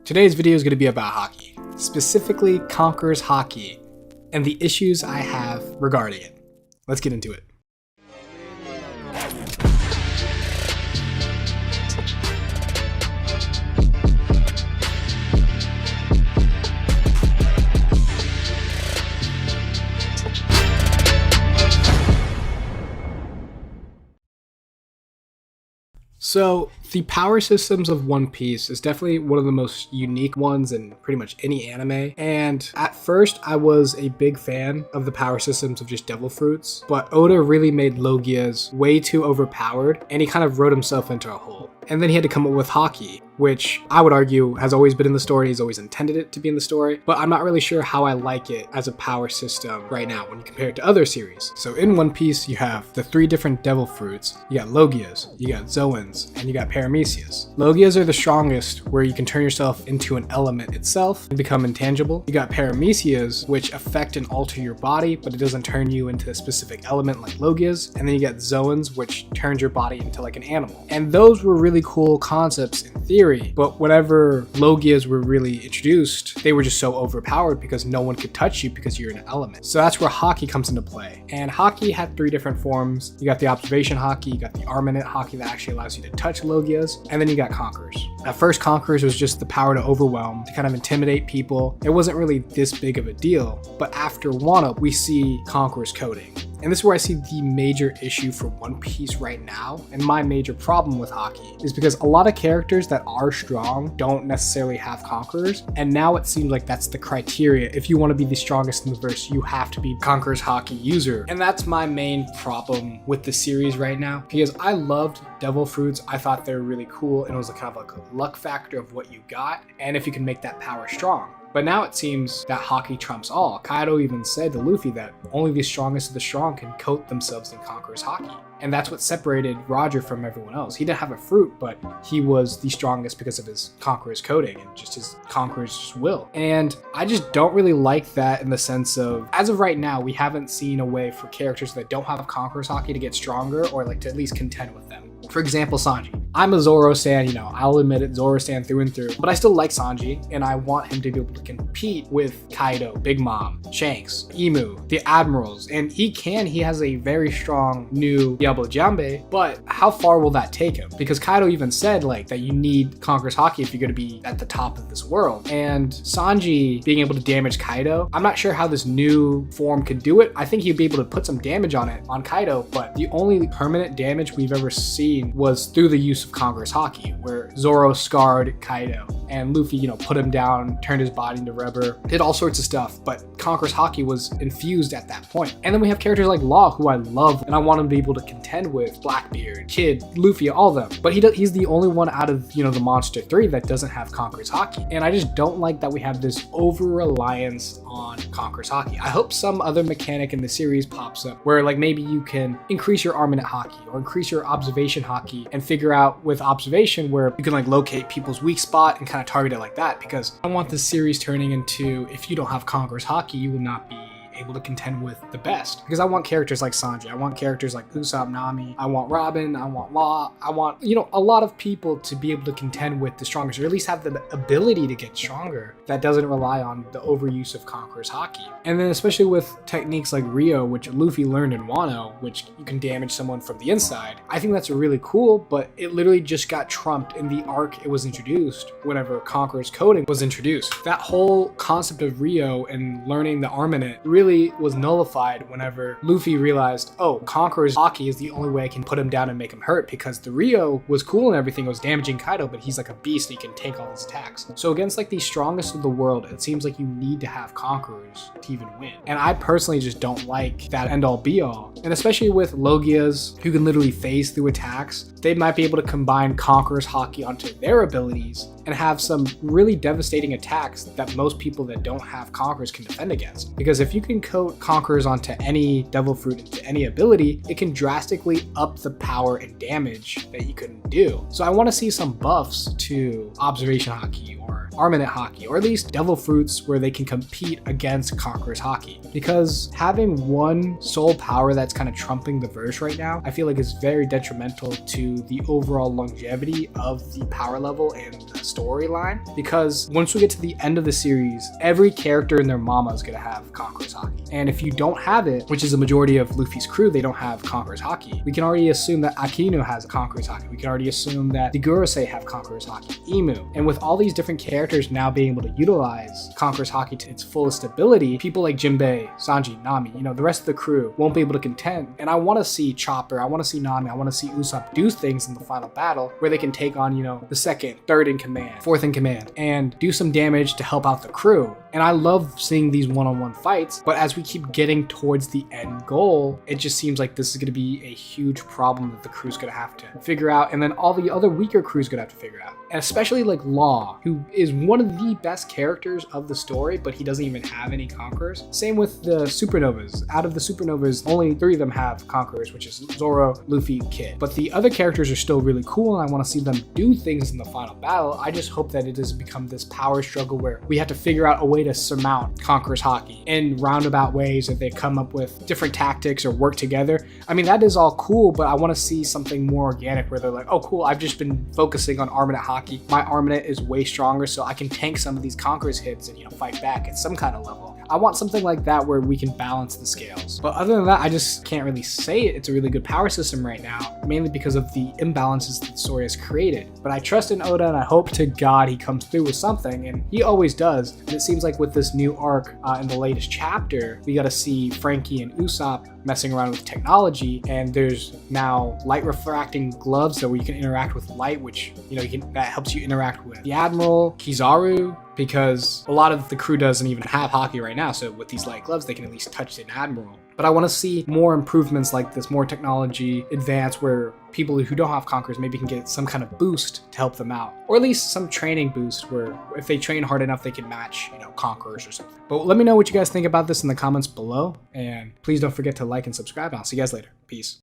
Today's video is going to be about Haki, specifically Conqueror's Haki, and the issues I have regarding it. Let's get into it. So, the power systems of One Piece is definitely one of the most unique ones in pretty much any anime. And at first, I was a big fan of the power systems of just devil fruits, but Oda really made Logia's way too overpowered, and he kind of wrote himself into a hole. And then he had to come up with Haki, which I would argue has always been in the story, he's always intended it to be in the story, but I'm not really sure how I like it as a power system right now when you compare it to other series. So in One Piece, you have the 3 different devil fruits. You got Logias, you got Zoans, and you got Paramecias. Logias are the strongest, where you can turn yourself into an element itself and become intangible. You got Paramecias, which affect and alter your body, but it doesn't turn you into a specific element like Logias. And then you got Zoans, which turns your body into like an animal. And those were really cool concepts in theory, but whenever Logias were really introduced, they were just so overpowered because no one could touch you because you're an element. So that's where Haki comes into play. And Haki had 3 different forms. You got the observation Haki, you got the armament Haki that actually allows you to touch Logias, and then you got Conquerors. At first, Conquerors was just the power to overwhelm, to kind of intimidate people. It wasn't really this big of a deal, but after Wano, we see Conquerors coding. And this is where I see the major issue for One Piece right now, and my major problem with Haki is because a lot of characters that are strong don't necessarily have Conquerors, and now it seems like that's the criteria. If you want to be the strongest in the verse, you have to be Conqueror's Haki user. And that's my main problem with the series right now, because I loved devil fruits. I thought they were really cool, and it was a kind of like a luck factor of what you got, and if you can make that power strong. But now it seems that Haki trumps all. Kaido even said to Luffy that only the strongest of the strong can coat themselves in Conqueror's Haki. And that's what separated Roger from everyone else. He didn't have a fruit, but he was the strongest because of his Conqueror's coding and just his Conqueror's will. And I just don't really like that in the sense of, as of right now, we haven't seen a way for characters that don't have Conqueror's Haki to get stronger or like to at least contend with them. For example, Sanji. I'm a Zoro stan, I'll admit it, Zoro stan through and through, but I still like Sanji, and I want him to be able to compete with Kaido, Big Mom, Shanks, Emu, the Admirals, and he has a very strong new Diablo Jambe, but how far will that take him? Because Kaido even said that you need Conqueror's Haki if you're going to be at the top of this world, and Sanji being able to damage Kaido, I'm not sure how this new form could do it. I think he'd be able to put some damage on it, on Kaido, but the only permanent damage we've ever seen was through the use of Conqueror's Haki, where Zoro scarred Kaido and Luffy, put him down, turned his body into rubber, did all sorts of stuff, but Conqueror's Haki was infused at that point. And then we have characters like Law, who I love, and I want him to be able to contend with Blackbeard, Kid, Luffy, all of them. But he's the only one out of, the Monster 3 that doesn't have Conqueror's Haki. And I just don't like that we have this over-reliance on Conqueror's Haki. I hope some other mechanic in the series pops up where maybe you can increase your armament Haki or increase your observation Haki and figure out with observation where you can locate people's weak spot and kind of target it like that, because I want this series turning into, if you don't have Conqueror's Haki, you will not be able to contend with the best. Because I want characters like Sanji, I want characters like Usopp, Nami, I want Robin, I want Law, I want, a lot of people to be able to contend with the strongest, or at least have the ability to get stronger that doesn't rely on the overuse of Conqueror's Haki. And then especially with techniques like Rio, which Luffy learned in Wano, which you can damage someone from the inside, I think that's really cool, but it literally just got trumped in the arc it was introduced whenever Conqueror's coding was introduced. That whole concept of Rio and learning the armament really was nullified whenever Luffy realized, oh, Conqueror's Haki is the only way I can put him down and make him hurt, because the Rio was cool and everything, it was damaging Kaido, but he's like a beast and he can take all his attacks. So against the strongest of the world, it seems like you need to have Conquerors to even win. And I personally just don't like that end-all be-all. And especially with Logias, who can literally phase through attacks, they might be able to combine Conqueror's Haki onto their abilities and have some really devastating attacks that most people that don't have Conquerors can defend against. Because if you can coat Conquerors onto any devil fruit, into any ability, it can drastically up the power and damage that you can do. So I want to see some buffs to observation Haki or armament Haki, or at least devil fruits where they can compete against Conqueror's Haki. Because having one sole power that's kind of trumping the verse right now, I feel like is very detrimental to the overall longevity of the power level and the storyline. Because once we get to the end of the series, every character and their mama is going to have Conqueror's Haki. And if you don't have it, which is the majority of Luffy's crew, they don't have Conqueror's Haki, we can already assume that Akino has Conqueror's Haki. We can already assume that the Gurusei have Conqueror's Haki, Imu. And with all these different characters now being able to utilize Conqueror's Haki to its fullest ability, people like Jinbei, Sanji, Nami, the rest of the crew won't be able to contend. And I want to see Chopper, I want to see Nami, I want to see Usopp do things in the final battle where they can take on, the second, third in command, fourth in command, and do some damage to help out the crew. And I love seeing these one-on-one fights, but as we keep getting towards the end goal, it just seems like this is going to be a huge problem that the crew's going to have to figure out, and then all the other weaker crews going to have to figure out. And especially like Law, who is one of the best characters of the story, but he doesn't even have any conquerors. Same with the supernovas. Out of the supernovas, only 3 of them have conquerors, which is Zoro, Luffy, Kid. But the other characters are still really cool, and I want to see them do things in the final battle. I just hope that it doesn't become this power struggle where we have to figure out a way to surmount Conqueror's Haki in roundabout ways, if they come up with different tactics or work together. I mean, that is all cool, but I want to see something more organic where they're like, oh cool, I've just been focusing on armament Haki. My armament is way stronger, so I can tank some of these Conqueror's hits and fight back at some kind of level. I want something like that where we can balance the scales. But other than that, I just can't really say it's a really good power system right now, mainly because of the imbalances that the story has created. But I trust in Oda, and I hope to God he comes through with something, and he always does. And it seems like with this new arc in the latest chapter, we got to see Frankie and Usopp messing around with technology, and there's now light refracting gloves so where you can interact with light, which that helps you interact with the Admiral, Kizaru, because a lot of the crew doesn't even have Haki right now, so with these light gloves they can at least touch an Admiral. But I want to see more improvements like this, more technology advance where people who don't have conquerors maybe can get some kind of boost to help them out, or at least some training boost where if they train hard enough they can match conquerors or something. But let me know what you guys think about this in the comments below, and please don't forget to like and subscribe, and I'll see you guys later. Peace.